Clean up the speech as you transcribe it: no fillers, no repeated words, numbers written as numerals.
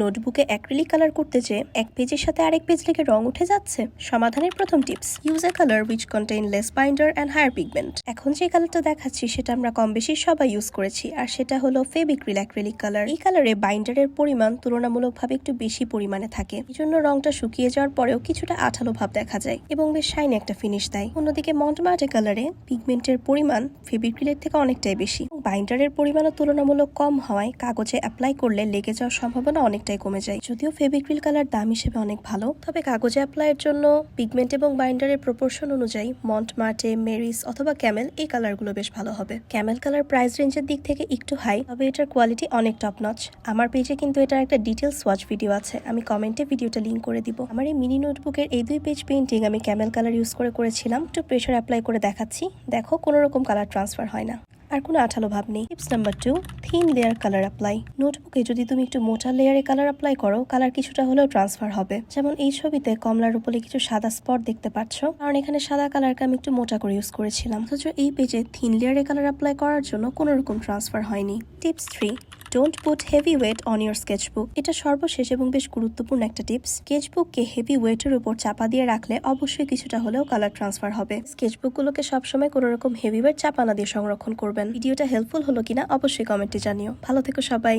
নোটবুকে acrylic colour করতে যেয়ে এক পেজের সাথে আরেক পেজ লেগে রং উঠে যাচ্ছে? সমাধানের প্রথম tips, use a colour which contain less binder and higher pigment. এখন যে কালারটা দেখাচ্ছি সেটা আমরা কম বেশি সবাই ইউজ করেছি, আর সেটা হলো ফেবিক্রিল অ্যাক্রিলিক কালার। এই কালারে বাইন্ডারের পরিমাণ তুলনামূলকভাবে একটু বেশি পরিমাণে থাকে, এই জন্য রংটা শুকিয়ে যাওয়ার পরেও কিছুটা আঠালো ভাব দেখা যায় এবং বেশ শাইনি একটা ফিনিশ দেয়। অন্যদিকে মন্টমার্টে কালারে পিগমেন্টের পরিমাণ ফেবিক্রিলের থেকে অনেকটাই বেশি, বাইন্ডারের পরিমাণও তুলনামূলক কম হওয়ায় কাগজে অ্যাপ্লাই করলে লেগে যাওয়ার সম্ভাবনা অনেকটাই কমে যায়। যদিও ফেবিক্রিল কালার দাম হিসেবে অনেক ভালো, তবে কাগজে অ্যাপ্লাইয়ের জন্য পিগমেন্ট এবং বাইন্ডারের প্রপোর্শন অনুযায়ী মন্টমার্টে, মেরিস অথবা ক্যামেল এই কালারগুলো বেশ ভালো হবে। ক্যামেল কালার প্রাইস রেঞ্জের দিক থেকে একটু হাই, তবে এটার কোয়ালিটি অনেক টপ নচ। আমার পেজে কিন্তু এটার একটা ডিটেলস ওয়াচ ভিডিও আছে, আমি কমেন্টে ভিডিওটা লিঙ্ক করে দিব। আমার এই মিনি নোটবুকের এই 2 পেজ পেইন্টিং আমি ক্যামেল কালার ইউজ করেছিলাম। একটু প্রেশার অ্যাপ্লাই করে দেখাচ্ছি, দেখো কোনো রকম কালার ট্রান্সফার হয় না, আর কোনো আঠালো ভাব নেই। Tips number 2, thin layer colour apply. নোটবুকে যদি তুমি একটু মোটা লেয়ারে কালার অ্যাপ্লাই করো, কালার কিছুটা হলেও ট্রান্সফার হবে। যেমন এই ছবিতে কমলার উপরে কিছু সাদা স্পট দেখতে পাচ্ছ, কারণ এখানে সাদা কালারকে আমি একটু মোটা করে ইউজ করেছিলাম, অথচ এই পেজে থিন লেয়ারে কালার অ্যাপ্লাই করার জন্য কোনো রকম ট্রান্সফার হয়নি। Tips 3, don't put heavy weight on your sketchbook. এটা সর্বশেষ এবং বেশ গুরুত্বপূর্ণ একটা টিপস। স্কেচবুককে হেভি ওয়েটের উপর চাপা দিয়ে রাখলে অবশ্যই কিছুটা হলেও কালার ট্রান্সফার হবে। স্কেচবুকগুলোকে সবসময় কোনো রকম হেভি ওয়েট চাপা না দিয়ে সংরক্ষণ করবেন। ভিডিওটা হেল্পফুল হলো কিনা অবশ্যই কমেন্টে জানিও। ভালো থেকো সবাই।